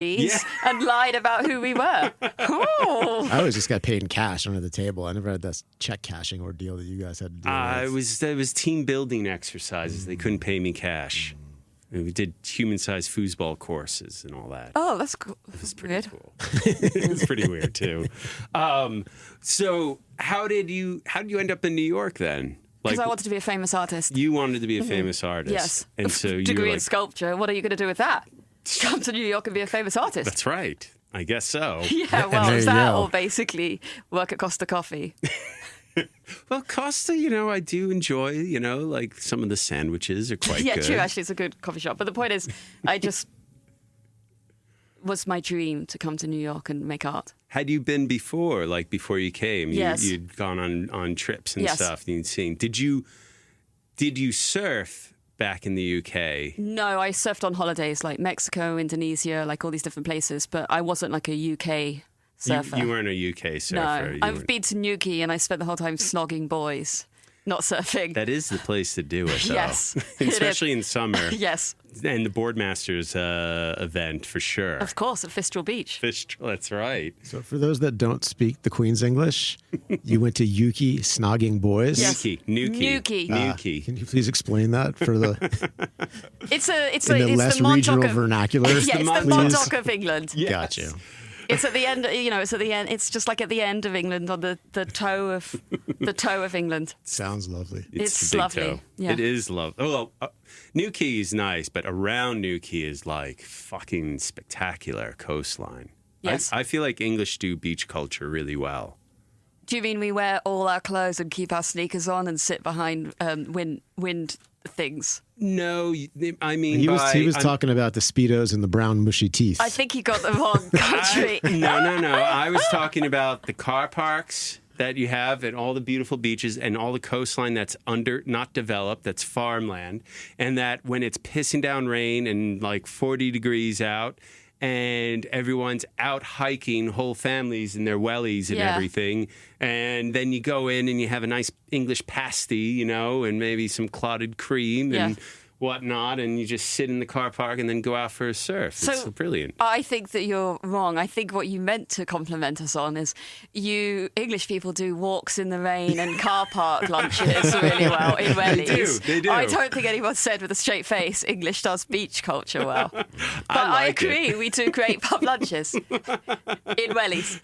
and lied about who we were. Oh. I always just got paid in cash under the table. I never had that check cashing ordeal that you guys had to do. It was team building exercises. They couldn't pay me cash. And we did human-sized foosball courses and all that. Oh, that's cool. It was pretty cool. It was pretty weird too. So how did you end up in New York then? Because I wanted to be a famous artist. You wanted to be a famous artist. Yes. And so you degree were in sculpture. What are you going to do with that? Come to New York and be a famous artist. That's right. I guess so. Yeah, well, it's that or basically work at Costa Coffee. Well, Costa, I do enjoy, like some of the sandwiches are quite good. Yeah, true. Actually, it's a good coffee shop. But the point is, was my dream to come to New York and make art. Had you been before, like before you came? Yes. You'd gone on trips and stuff and you'd seen. Did you surf back in the UK? No, I surfed on holidays like Mexico, Indonesia, like all these different places, but I wasn't like a UK surfer. You weren't a UK surfer. No, I've been to Newquay and I spent the whole time snogging boys, not surfing. That is the place to do it, though. Yes. Especially in summer. Yes. And the Boardmasters event, for sure. Of course, at Fistral Beach. That's right. So for those that don't speak the Queen's English, you went to Yuki snogging boys? Yes. Newquay. Can you please explain that for the it's the less the Montauk regional of, vernacular? Yeah, it's the Montauk of England. Yes. Got you. It's at the end, it's at the end. It's just like at the end of England, on the toe of England. Sounds lovely. It's the big lovely. toe. Yeah. It is lovely. Well, Newquay is nice, but around Newquay is like fucking spectacular coastline. Yes. I feel like English do beach culture really well. Do you mean we wear all our clothes and keep our sneakers on and sit behind wind things? No, I mean... He was talking about the Speedos and the brown mushy teeth. I think he got the wrong country. No. I was talking about the car parks that you have and all the beautiful beaches and all the coastline that's not developed, that's farmland, and that when it's pissing down rain and like 40 degrees out and everyone's out hiking, whole families in their wellies and everything, and then you go in and you have a nice English pasty, and maybe some clotted cream and whatnot, and you just sit in the car park and then go out for a surf. It's brilliant. I think that you're wrong. I think what you meant to compliment us on is you English people do walks in the rain and car park lunches really well in wellies. They do. I don't think anyone said with a straight face English does beach culture well. But I agree, we do great pub lunches in wellies.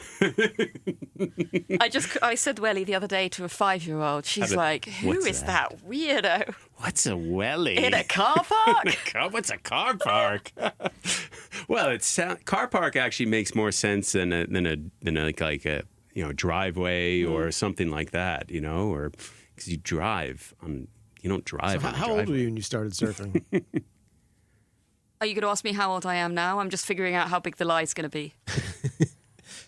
I said welly the other day to a 5-year-old. She's like, who is that weirdo? What's a welly? In a car park? What's a car park? Well, car park actually makes more sense than a driveway or something like that, or because you drive on. You don't drive. So on how old were you when you started surfing? Are you going to ask me how old I am now? I'm just figuring out how big the lie is going to be.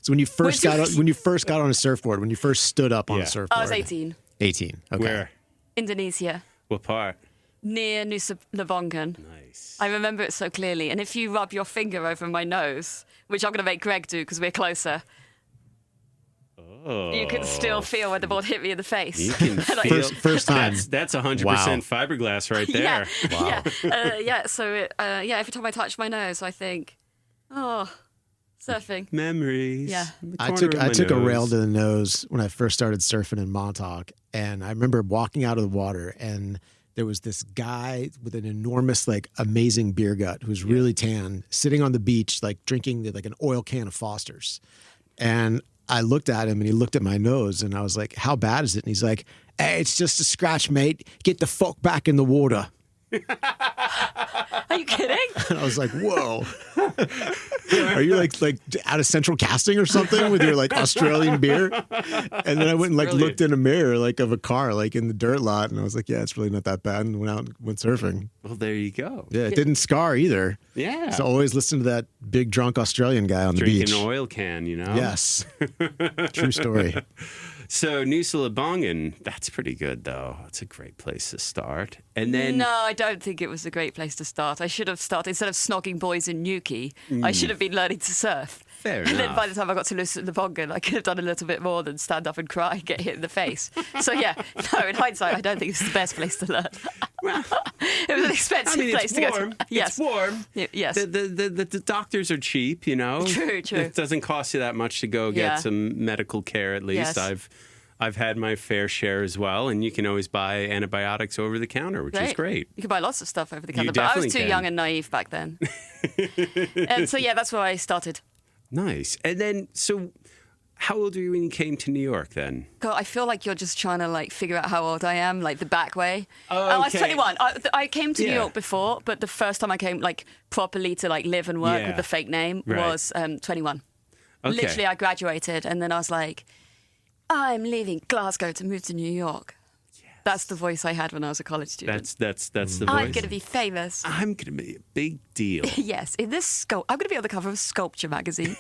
So when you first got on a surfboard, when you first stood up on a surfboard, I was 18. 18. Okay. Where? Indonesia. What part? Near Nusa Lembongan. Nice. I remember it so clearly. And if you rub your finger over my nose, which I'm going to make Greg do because we're closer, you can still feel when the board hit me in the face. You can feel. First time. That's 100% fiberglass right there. Yeah. Wow. So every time I touch my nose, I think, surfing. Memories. Yeah. I took a rail to the nose when I first started surfing in Montauk, and I remember walking out of the water, and there was this guy with an enormous, like, amazing beer gut who was really tan, sitting on the beach, like drinking like an oil can of Foster's. And I looked at him, and he looked at my nose, and I was like, "How bad is it?" And he's like, "Hey, it's just a scratch, mate. Get the fuck back in the water." Are you kidding? And I was like, "Whoa, are you like out of Central Casting or something with your like Australian beer?" And then I went and like looked in a mirror like of a car like in the dirt lot, and I was like, "Yeah, it's really not that bad." And went surfing. Well, there you go. Yeah, it didn't scar either. Yeah. So always listen to that big drunk Australian guy on the beach. Drinking an oil can, Yes. True story. So Nusa Lembongan, that's pretty good though. That's a great place to start. And then No, I don't think it was a great place to start. I should have started, instead of snogging boys in Newquay, I should have been learning to surf. Fair And then enough. by the time I got to Lucy the Bongan, I could have done a little bit more than stand up and cry and get hit in the face. So yeah, no, in hindsight, I don't think it's the best place to learn. It was an expensive place to warm. go to. Yes. It's warm. Yes. The doctors are cheap, you know. True. It doesn't cost you that much to go get Yeah. some medical care at least. Yes. I've had my fair share as well, and you can always buy antibiotics over the counter, which is great. You can buy lots of stuff over the You counter, but I was definitely too can. young and naive back then. And so yeah, that's where I started. Nice. And then, so how old were you when you came to New York then? God, I feel like you're just trying to like figure out how old I am, like the back way. Oh, I was okay. 21. I came to New Yeah. York before, but the first time I came like properly to like live and work Yeah. with the fake name Right. was 21. Okay. Literally, I graduated and then I was like, I'm leaving Glasgow to move to New York. That's the voice I had when I was a college student. That's the voice. I'm going to be famous. I'm going to be a big deal. Yes, in this I'm going to be on the cover of Sculpture magazine.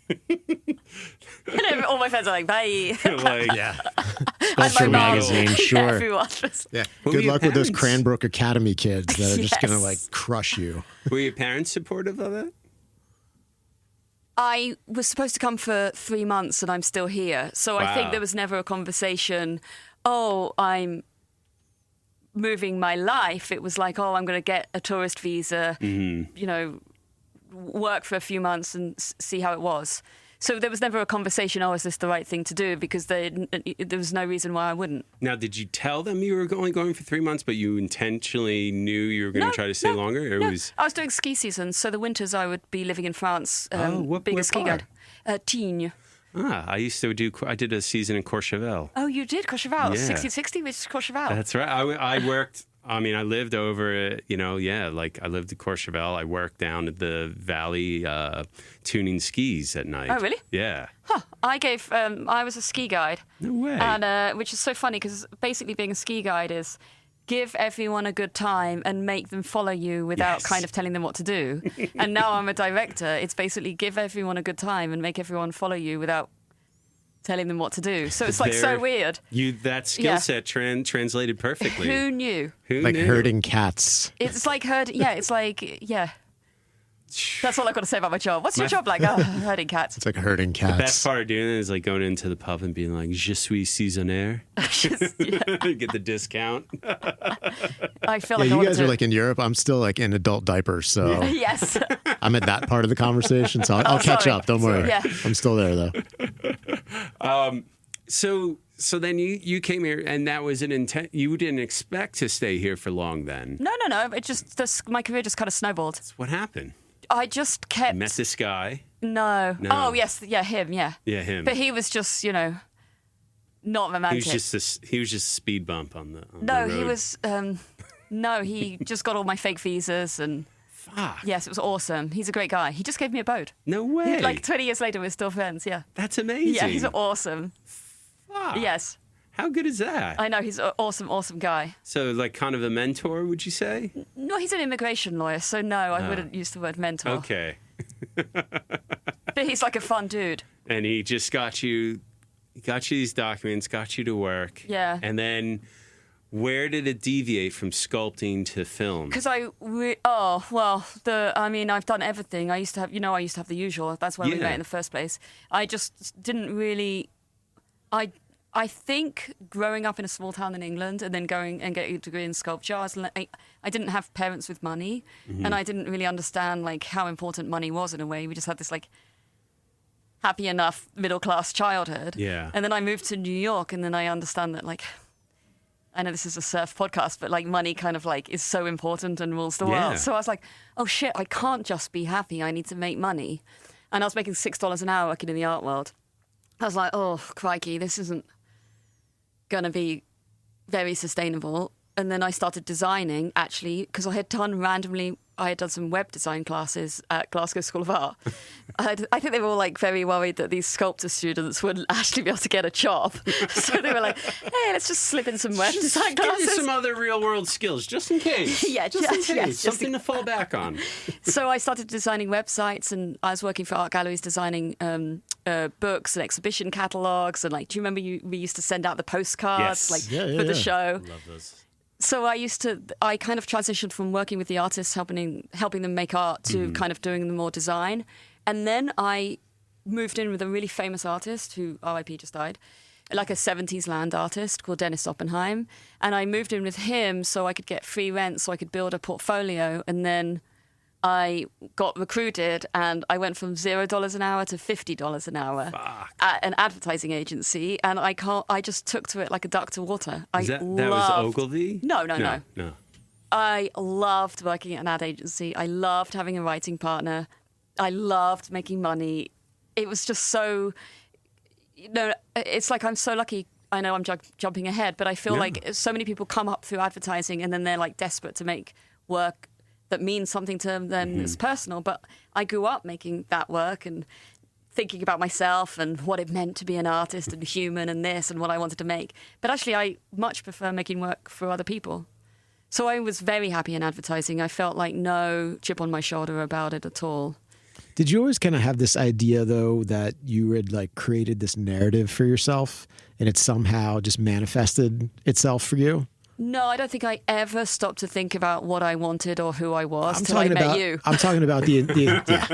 And all my friends are like, bye. Like, Yeah. And Sculpture my mum. magazine, sure. Everyone was. Yeah. What were Good your luck with those parents? Cranbrook Academy kids that are just going to like Yes. crush you. Were your parents supportive of it? I was supposed to come for 3 months and I'm still here. So I think Wow. there was never a conversation, oh, I'm moving my life. It was like, oh, I'm going to get a tourist visa, you know, work for a few months and see how it was. So there was never a conversation, oh, is this the right thing to do? Because there was no reason why I wouldn't. Now, did you tell them you were only going for 3 months, but you intentionally knew you were going to try to stay longer? Or No. it was I was doing ski season. So the winters I would be living in France, being where a ski part? guide. Tignes. I did a season in Courchevel. Oh, you did Courchevel. Yeah. 1660 with Courchevel. That's right. I worked. I mean, I lived over. I lived at Courchevel. I worked down at the valley tuning skis at night. Oh, really? Yeah. I was a ski guide. No way. And which is so funny because basically being a ski guide is give everyone a good time and make them follow you without Yes. kind of telling them what to do. And now I'm a director. It's basically give everyone a good time and make everyone follow you without telling them what to do. So it's like so There- weird. That skill Yeah. set translated perfectly. Who knew? Who Like knew? herding cats. It's like That's all I've got to say about my job. What's your job like? Oh, herding cats. It's like herding The cats. best part of doing it is like going into the pub and being like, "Je suis saisonnière," get the discount. I feel Yeah, like I you want guys to are do like in Europe. I'm still like in adult diapers, so Yes. I'm at that part of the conversation. So I'll catch sorry. up. Don't worry. Yeah. I'm still there though. So then you came here, and that was an intent. You didn't expect to stay here for long. Then No. It just my career just kind of snowballed. what happened? I just kept. Met this guy. No. No. Oh yes, yeah, him, yeah. Yeah, him. But he was just, not He romantic. was just a speed bump on the no, the road. he was. No, he just got all my fake visas, and Fuck. yes, it was awesome. He's a great guy. He just gave me a boat. No way. Like 20 years later, we're still friends. Yeah. That's amazing. Yeah, he's awesome. Fuck. Yes, How good is that? I know he's an awesome guy. So like kind of a mentor, would you say? No, he's an immigration lawyer, so no, I wouldn't use the word mentor. Okay. But he's like a fun dude. And he just got you these documents, got you to work. Yeah. And then where did it deviate from sculpting to film? Because I've done everything. I used to have the usual. That's why we Yeah. met in the first place. I just didn't really. I think growing up in a small town in England and then going and getting a degree in sculpture, I didn't have parents with money, Mm-hmm. and I didn't really understand like how important money was in a way. We just had this like happy enough middle class childhood. Yeah. And then I moved to New York, and then I understand that like. I know this is a surf podcast, but like money kind of like is so important and rules the Yeah. world. So I was like, oh shit, I can't just be happy. I need to make money. And I was making $6 an hour working in the art world. I was like, oh, crikey, this isn't going to be very sustainable. And then I started designing, actually, because I had done some web design classes at Glasgow School of Art. I think they were all like very worried that these sculptor students wouldn't actually be able to get a job. So they were like, hey, let's just slip in some web design Give you classes. some other real world skills, just in case. Yeah, just in yes, case. yes, just Something to fall back on. So I started designing websites, and I was working for art galleries designing books and exhibition catalogs. And like, do you remember we used to send out the postcards Yes. like Yeah, for the yeah. show? Love those. So I kind of transitioned from working with the artists, helping them make art, to kind of doing the more design. And then I moved in with a really famous artist who RIP just died, like a 70s land artist called Dennis Oppenheim. And I moved in with him so I could get free rent, so I could build a portfolio. And then I got recruited and I went from $0 an hour to $50 an hour at an advertising agency. And I just took to it like a duck to water. That was Ogilvy? No. I I loved working at an ad agency. I loved having a writing partner. I loved making money. It was just so, it's like I'm so lucky. I know I'm jumping ahead, but I feel like so many people come up through advertising and then they're like desperate to make work that means something to them that's personal. But I grew up making that work and thinking about myself and what it meant to be an artist and human and this and what I wanted to make. But actually, I much prefer making work for other people. So I was very happy in advertising. I felt like no chip on my shoulder about it at all. Did you always kind of have this idea, though, that you had like created this narrative for yourself and it somehow just manifested itself for you? No, I don't think I ever stopped to think about what I wanted or who I was until I met you. I'm talking about the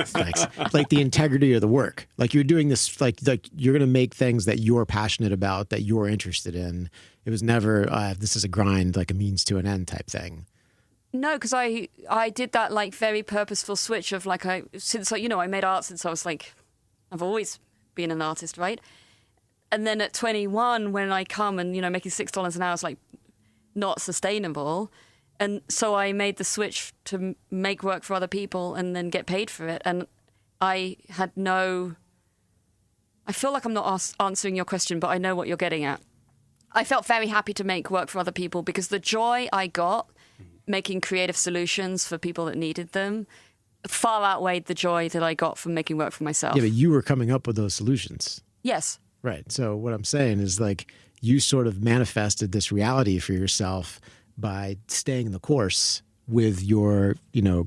thanks. Like the integrity of the work. Like you're doing this, like you're going to make things that you're passionate about, that you're interested in. It was never, this is a grind, like a means to an end type thing. No, because I did that like very purposeful switch of like, I made art since I was like, I've always been an artist, right? And then at 21, when I come and, making $6 an hour is like, not sustainable. And so I made the switch to make work for other people and then get paid for it. And I feel like I'm not answering your question, but I know what you're getting at. I felt very happy to make work for other people because the joy I got making creative solutions for people that needed them far outweighed the joy that I got from making work for myself. Yeah, but you were coming up with those solutions. Yes. Right. So what I'm saying is like, you sort of manifested this reality for yourself by staying the course with your,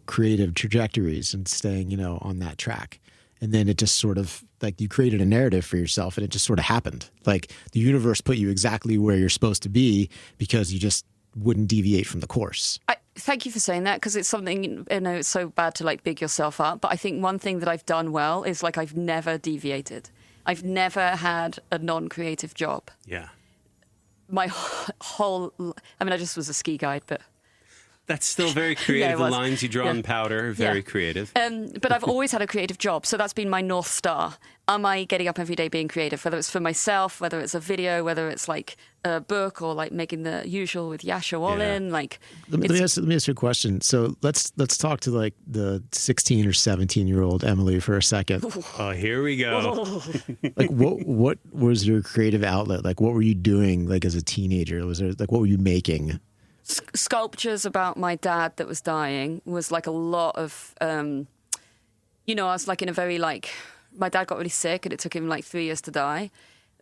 creative trajectories and staying, on that track. And then it just sort of like you created a narrative for yourself and it just sort of happened. Like the universe put you exactly where you're supposed to be because you just wouldn't deviate from the course. Thank you for saying that because it's something, it's so bad to like big yourself up. But I think one thing that I've done well is like I've never deviated. I've never had a non-creative job. Yeah. My whole, I just was a ski guide, but that's still very creative. The lines you draw in powder are very creative. But I've always had a creative job, so that's been my North Star. Am I getting up every day being creative, whether it's for myself, whether it's a video, whether it's like a book or like making the usual with Yasha Wallin? Like, let me ask you a question. So let's talk to like the 16 or 17-year-old Emily for a second. Oh, here we go. Like what was your creative outlet? Like what were you doing like as a teenager? Was there like what were you making? Sculptures about my dad that was dying was like a lot of, I was like in a very like, my dad got really sick and it took him like 3 years to die.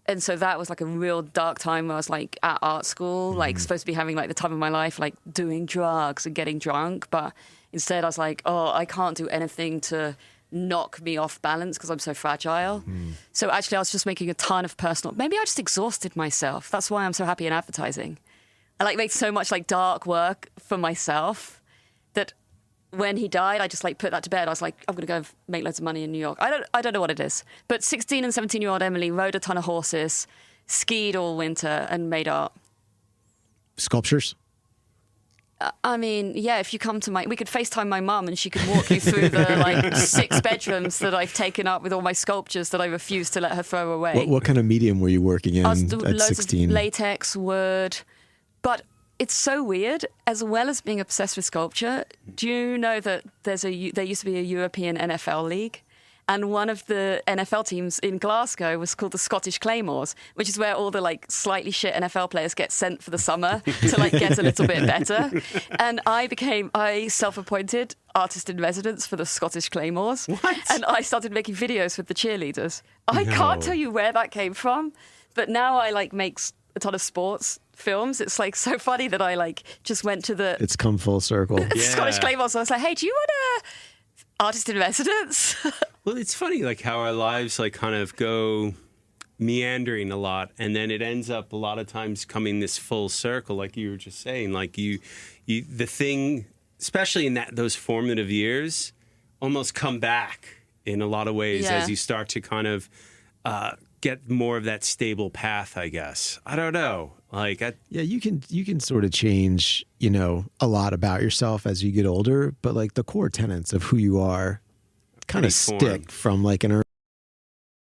And so that was like a real dark time where I was like at art school, like supposed to be having like the time of my life, like doing drugs and getting drunk. But instead I was like, I can't do anything to knock me off balance because I'm so fragile. So actually I was just making a ton of maybe I just exhausted myself. That's why I'm so happy in advertising. I like made so much like dark work for myself that when he died, I just like put that to bed. I was like, I'm going to go make loads of money in New York. I don't know what it is. But 16 and 17-year-old Emily rode a ton of horses, skied all winter and made art. Sculptures? If you come to we could FaceTime my mum and she could walk you through the like 6 bedrooms that I've taken up with all my sculptures that I refuse to let her throw away. What kind of medium were you working in at 16? Latex, wood. But it's so weird. As well as being obsessed with sculpture, do you know that there used to be a European NFL league? And one of the NFL teams in Glasgow was called the Scottish Claymores, which is where all the like slightly shit NFL players get sent for the summer to like get a little bit better. And I self-appointed artist in residence for the Scottish Claymores. What? And I started making videos with the cheerleaders. I can't tell you where that came from, but now I like make a ton of sports films. It's like so funny that I like just went to the... It's come full circle. Scottish Claymores. I was like, hey, do you want a artist in residence? Well, it's funny like how our lives like kind of go meandering a lot and then it ends up a lot of times coming this full circle like you were just saying. Like you the thing, especially in those formative years, almost come back in a lot of ways Yeah. as you start to kind of get more of that stable path, I guess. I don't know. Like, Yeah, you can sort of change, a lot about yourself as you get older, but like the core tenets of who you are kind of Pretty stick formed. from like an